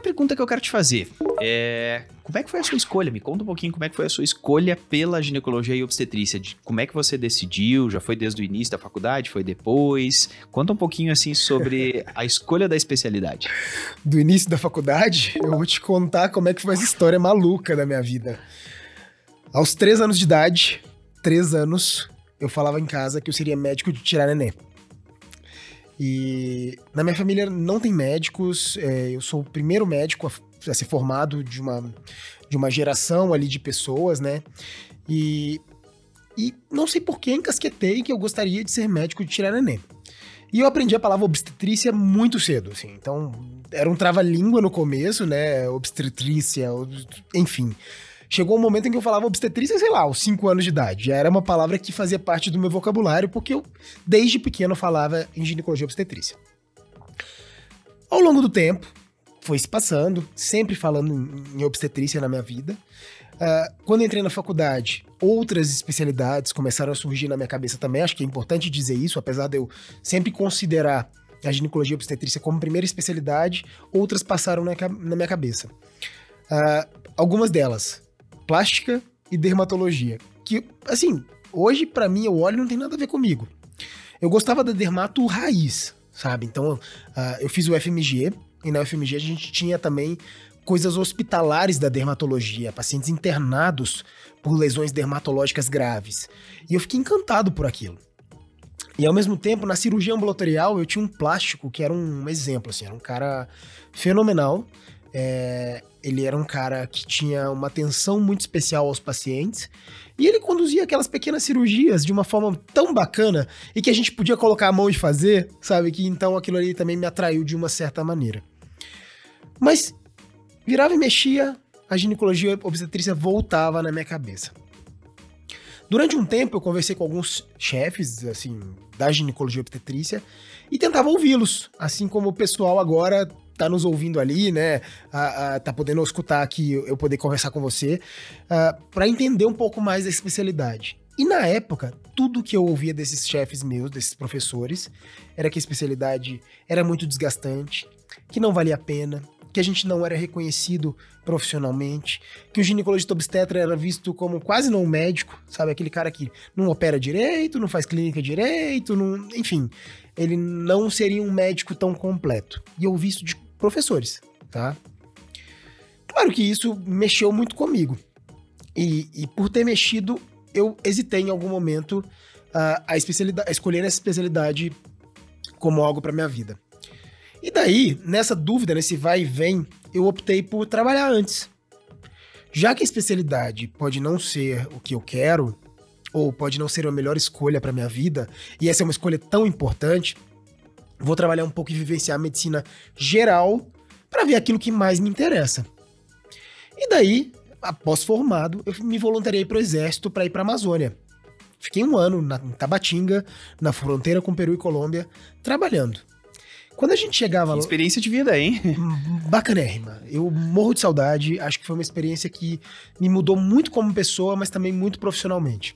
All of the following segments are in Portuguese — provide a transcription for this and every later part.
primeira pergunta que eu quero te fazer é... Como é que foi a sua escolha? Me conta um pouquinho como é que foi a sua escolha pela ginecologia e obstetrícia. Como é que você decidiu? Já foi desde o início da faculdade? Foi depois? Conta um pouquinho, assim, sobre a escolha da especialidade. Do início da faculdade, eu vou te contar como é que foi essa história maluca da minha vida. Aos 3 anos de idade, 3 anos, eu falava em casa que eu seria médico de tirar neném. E na minha família não tem médicos, eu sou o primeiro médico a ser formado de uma geração ali de pessoas, né? E não sei por que encasquetei que eu gostaria de ser médico de tirar neném. E eu aprendi a palavra obstetrícia muito cedo, assim. Então, era um trava-língua no começo, né? Obstetrícia, enfim. Chegou um momento em que eu falava obstetrícia, sei lá, aos 5 anos de idade. Já era uma palavra que fazia parte do meu vocabulário, porque eu, desde pequeno, falava em ginecologia e obstetrícia. Ao longo do tempo, foi se passando, sempre falando em obstetrícia na minha vida. Quando entrei na faculdade, outras especialidades começaram a surgir na minha cabeça também. Acho que é importante dizer isso, apesar de eu sempre considerar a ginecologia e obstetrícia como primeira especialidade, outras passaram na minha cabeça. Algumas delas, plástica e dermatologia, que, assim, hoje pra mim eu olho e não tem nada a ver comigo. Eu gostava da dermato raiz, sabe? Então, eu fiz o FMG, e na UFMG a gente tinha também coisas hospitalares da dermatologia, pacientes internados por lesões dermatológicas graves. E eu fiquei encantado por aquilo. E ao mesmo tempo, na cirurgia ambulatorial, eu tinha um plástico que era um exemplo, assim, era um cara fenomenal. Ele era um cara que tinha uma atenção muito especial aos pacientes e ele conduzia aquelas pequenas cirurgias de uma forma tão bacana e que a gente podia colocar a mão e fazer, sabe? Que então aquilo ali também me atraiu de uma certa maneira. Mas virava e mexia, a ginecologia e obstetrícia voltava na minha cabeça. Durante um tempo eu conversei com alguns chefes, assim, da ginecologia e obstetrícia e tentava ouvi-los, assim como o pessoal agora tá nos ouvindo ali, né, tá podendo escutar aqui, eu poder conversar com você, para entender um pouco mais da especialidade. E na época, tudo que eu ouvia desses chefes meus, desses professores, era que a especialidade era muito desgastante, que não valia a pena, que a gente não era reconhecido profissionalmente, que o ginecologista obstetra era visto como quase não médico, sabe? Aquele cara que não opera direito, não faz clínica direito, enfim, ele não seria um médico tão completo. E eu ouvi isso de professores, tá? Claro que isso mexeu muito comigo. E por ter mexido, eu hesitei em algum momento a escolher essa especialidade como algo para minha vida. E daí, nessa dúvida, nesse vai e vem, eu optei por trabalhar antes. Já que a especialidade pode não ser o que eu quero, ou pode não ser a melhor escolha para minha vida, e essa é uma escolha tão importante, vou trabalhar um pouco e vivenciar a medicina geral para ver aquilo que mais me interessa. E daí, após formado, eu me voluntariei para o Exército para ir para a Amazônia. Fiquei 1 ano em Tabatinga, na fronteira com Peru e Colômbia, trabalhando. Quando a gente chegava lá... Experiência de vida, hein? Bacanérrima. Eu morro de saudade. Acho que foi uma experiência que me mudou muito como pessoa, mas também muito profissionalmente.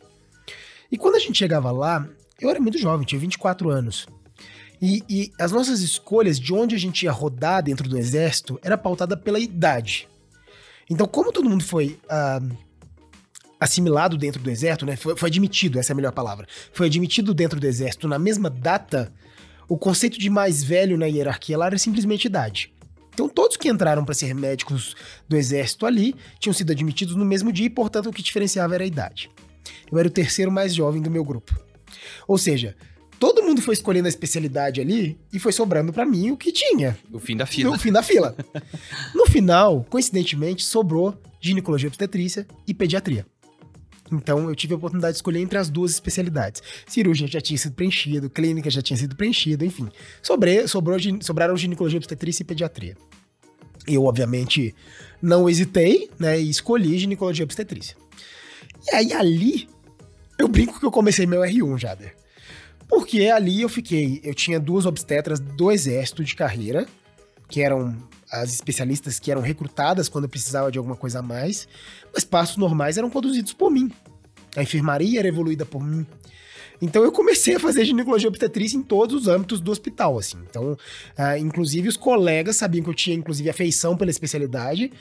E quando a gente chegava lá, eu era muito jovem, tinha 24 anos. E as nossas escolhas de onde a gente ia rodar dentro do Exército era pautada pela idade. Então, como todo mundo foi assimilado dentro do Exército, né? Foi admitido, essa é a melhor palavra. Foi admitido dentro do Exército na mesma data... O conceito de mais velho na hierarquia lá era simplesmente idade. Então todos que entraram para ser médicos do Exército ali tinham sido admitidos no mesmo dia e, portanto, o que diferenciava era a idade. Eu era o terceiro mais jovem do meu grupo. Ou seja, todo mundo foi escolhendo a especialidade ali e foi sobrando para mim o que tinha. O fim da fila. O fim da fila. No final, coincidentemente, sobrou ginecologia e obstetrícia e pediatria. Então, eu tive a oportunidade de escolher entre as 2 especialidades. Cirurgia já tinha sido preenchido, clínica já tinha sido preenchido, enfim. Sobraram ginecologia, obstetrícia e pediatria. Eu, obviamente, não hesitei, né, e escolhi ginecologia e obstetrícia. E aí, ali, eu brinco que eu comecei meu R1, Jader. Porque ali eu tinha 2 obstetras do Exército de carreira, que eram as especialistas que eram recrutadas quando eu precisava de alguma coisa a mais, mas passos normais eram conduzidos por mim. A enfermaria era evoluída por mim. Então eu comecei a fazer ginecologia obstetrícia em todos os âmbitos do hospital, assim. Então, inclusive os colegas sabiam que eu tinha, inclusive, afeição pela especialidade.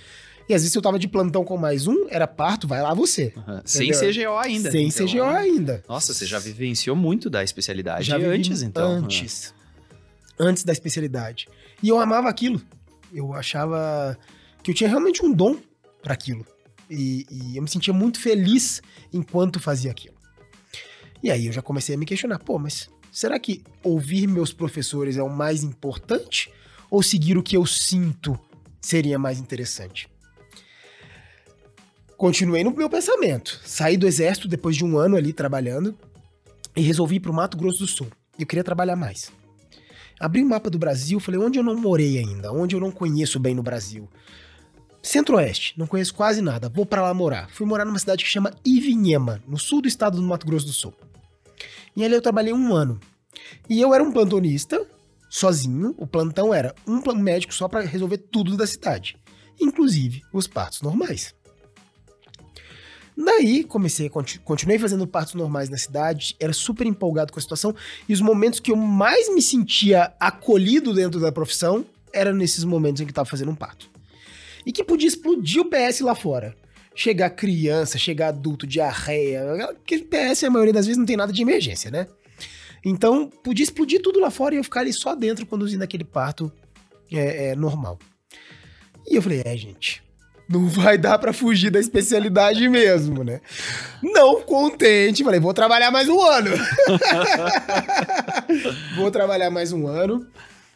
E às vezes eu tava de plantão com mais um, era parto, vai lá você. Sem CGO ainda. Sem CGO ainda. Nossa, você já vivenciou muito da especialidade já antes, então. Antes da especialidade. E eu amava aquilo. Eu achava que eu tinha realmente um dom para aquilo. E eu me sentia muito feliz enquanto fazia aquilo. E aí eu já comecei a me questionar, mas será que ouvir meus professores é o mais importante? Ou seguir o que eu sinto seria mais interessante? Continuei no meu pensamento. Saí do exército depois de um ano ali trabalhando e resolvi ir pro Mato Grosso do Sul. Eu queria trabalhar mais. Abri o mapa do Brasil, falei, onde eu não morei ainda? Onde eu não conheço bem no Brasil? Centro-Oeste, não conheço quase nada, vou pra lá morar. Fui morar numa cidade que chama Ivinhema, no sul do estado do Mato Grosso do Sul. E ali eu trabalhei 1 ano. E eu era um plantonista, sozinho, o plantão era um médico só pra resolver tudo da cidade. Inclusive os partos normais. Daí, continuei fazendo partos normais na cidade, era super empolgado com a situação, e os momentos que eu mais me sentia acolhido dentro da profissão, eram nesses momentos em que estava fazendo um parto. E que podia explodir o PS lá fora. Chegar criança, chegar adulto, diarreia, porque o PS, a maioria das vezes, não tem nada de emergência, né? Então, podia explodir tudo lá fora e eu ficar ali só dentro, conduzindo aquele parto normal. E eu falei, gente... não vai dar pra fugir da especialidade mesmo, né? Não contente, falei, vou trabalhar mais 1 ano. Vou trabalhar mais 1 ano.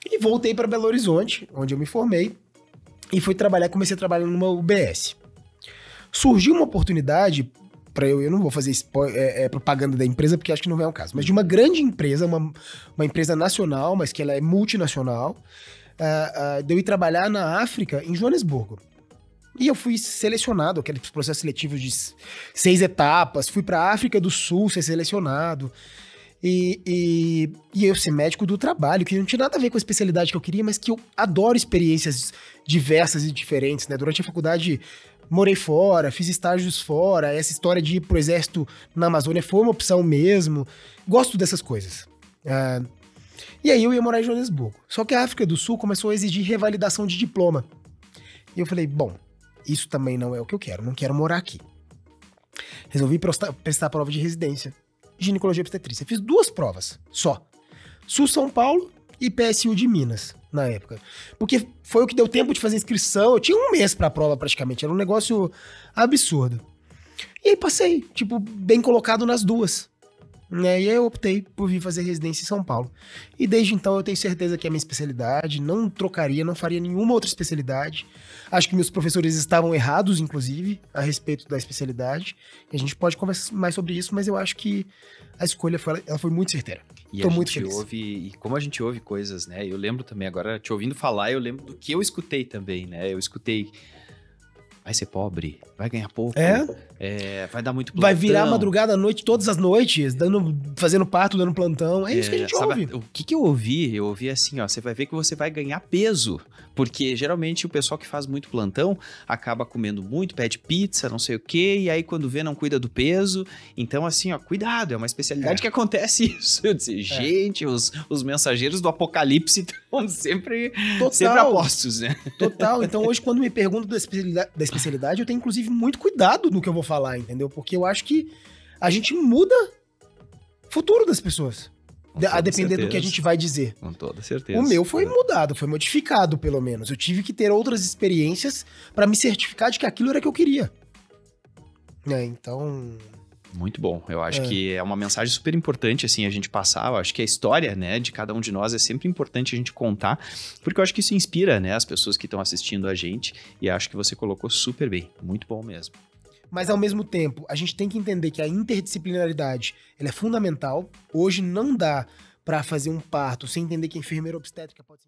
E voltei pra Belo Horizonte, onde eu me formei. E comecei a trabalhar numa UBS. Surgiu uma oportunidade, eu não vou fazer propaganda da empresa, porque acho que não é o caso, mas de uma grande empresa, uma empresa nacional, mas que ela é multinacional, de eu ir trabalhar na África, em Joanesburgo. E eu fui selecionado, aqueles processos seletivos de 6 etapas, fui pra África do Sul ser selecionado, e eu ser médico do trabalho, que não tinha nada a ver com a especialidade que eu queria, mas que eu adoro experiências diversas e diferentes, né? Durante a faculdade, morei fora, fiz estágios fora, essa história de ir pro exército na Amazônia foi uma opção mesmo, gosto dessas coisas. E aí eu ia morar em Joanesburgo. Só que a África do Sul começou a exigir revalidação de diploma. E eu falei, bom... isso também não é o que eu quero, não quero morar aqui. Resolvi prestar a prova de residência, ginecologia obstetrícia. Fiz 2 provas, só. Sul São Paulo e PSU de Minas, na época. Porque foi o que deu tempo de fazer inscrição, eu tinha 1 mês pra prova praticamente, era um negócio absurdo. E aí passei, bem colocado nas 2. Né? E aí eu optei por vir fazer residência em São Paulo. E desde então eu tenho certeza que é a minha especialidade, não trocaria, não faria nenhuma outra especialidade. Acho que meus professores estavam errados, inclusive, a respeito da especialidade. E a gente pode conversar mais sobre isso, mas eu acho que a escolha foi muito certeira. Tô muito feliz. E como a gente ouve coisas, né? Eu lembro também, agora te ouvindo falar, eu lembro do que eu escutei também, né? Eu escutei... vai ser pobre, vai ganhar pouco, vai dar muito plantão. Vai virar madrugada à noite, todas as noites, fazendo parto, dando plantão. É isso que a gente ouve. O que eu ouvi? Eu ouvi assim, ó, você vai ver que você vai ganhar peso. Porque geralmente o pessoal que faz muito plantão acaba comendo muito, pede pizza, não sei o quê, e aí quando vê não cuida do peso. Então assim, ó, cuidado, é uma especialidade que acontece isso. Eu disse, gente, os mensageiros do apocalipse estão sempre apostos, né? Total. Então hoje quando me perguntam da especialidade, eu tenho inclusive muito cuidado no que eu vou falar, entendeu? Porque eu acho que a gente muda o futuro das pessoas. A depender do que a gente vai dizer. Com toda certeza. O meu foi mudado, foi modificado, pelo menos. Eu tive que ter outras experiências pra me certificar de que aquilo era que eu queria. Então... muito bom. Eu acho que é uma mensagem super importante, assim, a gente passar. Eu acho que a história, né, de cada um de nós é sempre importante a gente contar, porque eu acho que isso inspira, né, as pessoas que estão assistindo a gente, e acho que você colocou super bem. Muito bom mesmo. Mas, ao mesmo tempo, a gente tem que entender que a interdisciplinaridade ela é fundamental. Hoje não dá pra fazer um parto sem entender que a enfermeira obstétrica pode ser...